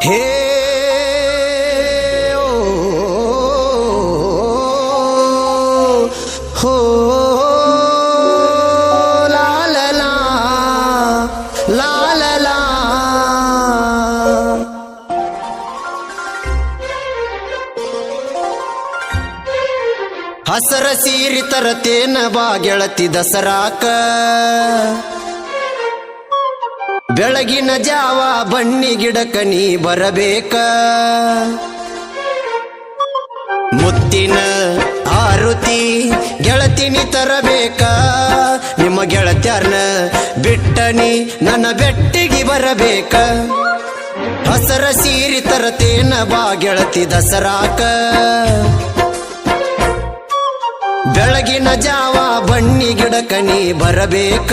ಹೇ ಹೋ ಲಾ ಲಾ ಲಾ ಲಾ ಲಾ ಲಾ. ಹಸರ ಸೀರಿ ತರತೇನ ಬಾ ಗೆಳತಿ ದಸರಾಕ, ಬೆಳಗಿನ ಜಾವ ಬನ್ನಿ ಗಿಡಕ ನೀ ಬರಬೇಕ. ಮುತ್ತಿನ ಆರುತಿ ಗೆಳತಿನಿ ತರಬೇಕ, ನಿಮ್ಮ ಗೆಳತ್ಯಾರ್ನ ಬಿಟ್ಟನಿ ನನ್ನ ಬೆಟ್ಟಿಗೆ ಬರಬೇಕ. ಹಸರ ಸೀರಿ ತರತೇನ ಬಾ ಗೆಳತಿ ದಸರಾಕ, ಬೆಳಗಿನ ಜಾವ ಬನ್ನಿ ಗಿಡಕ ನೀ ಬರಬೇಕ.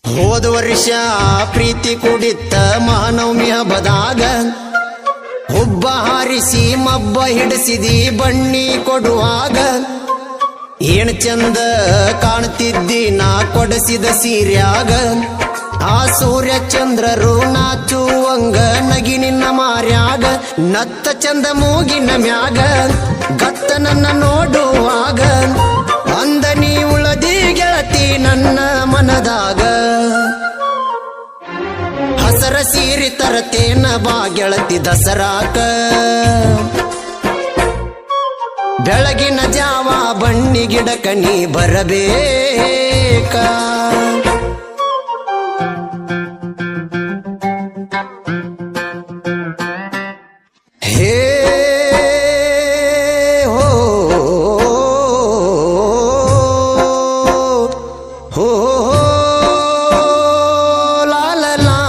ಹೋದ ವರ್ಷ ಪ್ರೀತಿ ಕುಡಿತ ಮಹಾನವಮಿ ಹಬ್ಬದಾಗ ಹುಬ್ಬ ಹಾರಿಸಿ ಮಬ್ಬ ಹಿಡಿಸಿದಿ ಬಣ್ಣಿ ಕೊಡುವಾಗ. ಏನ್ ಚಂದ ಕಾಣ್ತಿದ್ದಿ ನಾ ಕೊಡಿಸಿದ ಸೀರ್ಯಾಗ, ಆ ಸೂರ್ಯ ಚಂದ್ರರು ನಾಚುವಂಗ ನಗಿ ನಿನ್ನ ಮಾರ್ಯಾಗ. ನತ್ತ ಚಂದ ಮೂಗಿನ ಮ್ಯಾಗ ಗತ್ತ ನನ್ನ ನೋಡುವಾಗ, ಅಂದ ನೀ ಉಳದಿ ಗೆಳತಿ ನನ್ನ ಮನದಾಗ. ಹಸರ ಸೀರಿ ತರತೇನ ಬಾ ಗೆಳತಿ ದಸರಾಕ, ಬೆಳಗಿನ ಜಾವ ಬನ್ನಿ ಗಿಡಕ ನೀ ಬರಬೇಕ. ಹೇ ಹೋ ಹೋ ಲಾ ಲಾ ಲಾ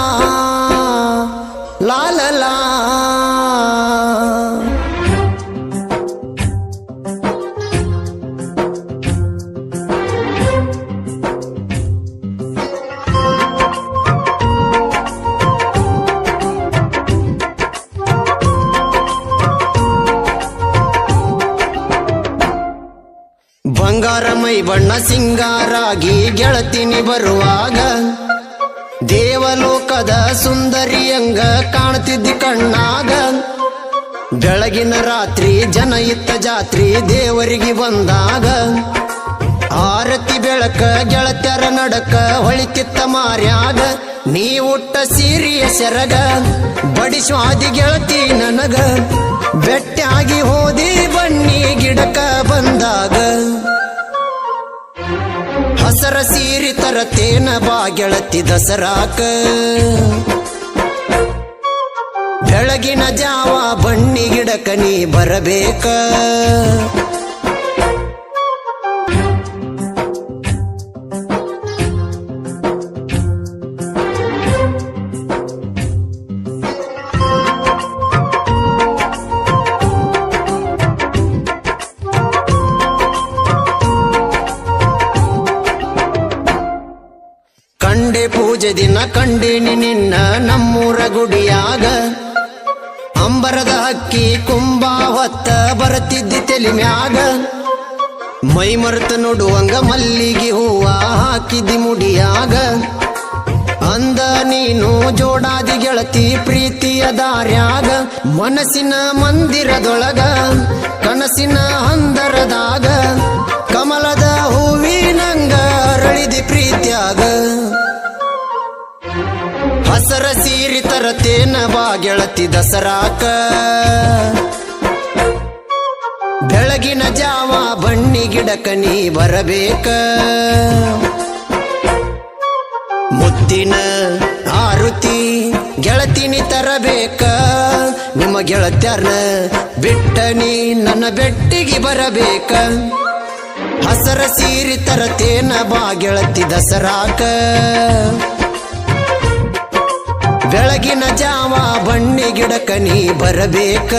ಲಾ ಲಾ ಲಾ. ಬಂಗಾರ ಮೈ ಬಣ್ಣ ಸಿಂಗಾರಾಗಿ ಗೆಳತಿನಿ ಬರುವಾಗ, ದೇವಲೋಕದ ಸುಂದರಿಯಂಗ ಕಾಣ್ತಿದ್ದಿ ಕಣ್ಣಾಗ. ಬೆಳಗಿನ ರಾತ್ರಿ ಜನ ಇತ್ತ ಜಾತ್ರಿ ದೇವರಿಗೆ ಬಂದಾಗ, ಆರತಿ ಬೆಳಕ ಗೆಳತ್ಯರ ನಡಕ ಹೊಳಿತಿತ್ತ ಮಾರ್ಯಾಗ. ನೀ ಉಟ್ಟ ಸೀರಿಯ ಸೆರಗ ಬಡಿಸ್ವಾದಿ ಗೆಳತಿ ನನಗ, ಬೆಟ್ಟಾಗಿ ಹೋದಿ ಬನ್ನಿ ಗಿಡಕ ಬಂದಾಗ. ಹಸರ ಸೀರಿ ತರತೇನ ಬಾ ಗೆಳತಿ ದಸರಾಕ, ಬೆಳಗಿನ ಜಾವ ಬನ್ನಿ ಗಿಡಕ ನೀ ಬರಬೇಕ. ಕಂಡೆ ಪೂಜೆ ದಿನ ಕಂಡೇನಿ ನಿನ್ನ ನಮ್ಮೂರ ಗುಡಿಯಾಗ, ಅಂಬರದ ಹಕ್ಕಿ ಕುಂಬ ಹೊತ್ತ ಬರತಿದ್ದಿ ತೆಲಿ ಮ್ಯಾಗ. ಮೈ ಮರೆತ ನೋಡುವಂಗ ಮಲ್ಲಿಗೆ ಹೂವ ಹಾಕಿದ್ದಿ ಮುಡಿಯಾಗ, ಅಂದ ನೀನು ಜೋಡಾದಿ ಗೆಳತಿ ಪ್ರೀತಿಯ ದಾರ್ಯಾಗ. ಮನಸ್ಸಿನ ಮಂದಿರದೊಳಗ ಕನಸಿನ ಹಂದರದಾಗ, ಕಮಲದ ಹೂವಿನಂಗ ಅರಳಿದಿ ಪ್ರೀತ್ಯಾಗ. ಹಸರ ಸೀರಿ ತರತೇನ ಬಾ ಗೆಳತಿ ದಸರಾಕ, ಬೆಳಗಿನ ಜಾವ ಬನ್ನಿ ಗಿಡಕ ನೀ ಬರಬೇಕ. ಮುತ್ತಿನ ಮಾರುತಿ ಗೆಳತಿನಿ ತರಬೇಕ ನಿಮ್ಮ ಗೆಳತ್ಯಾರ್ನ ಬಿಟ್ಟ ನೀ ನನ್ನ ಬೆಟ್ಟಿಗೆ ಬರಬೇಕ ಹಸರ ಸೀರಿ ತರತೇನ ಬಾ ಗೆಳತಿ ದಸರಾಕ ಬೆಳಗಿನ ಜಾವ ಬಣ್ಣಿ ಗಿಡಕ ನೀ ಬರಬೇಕ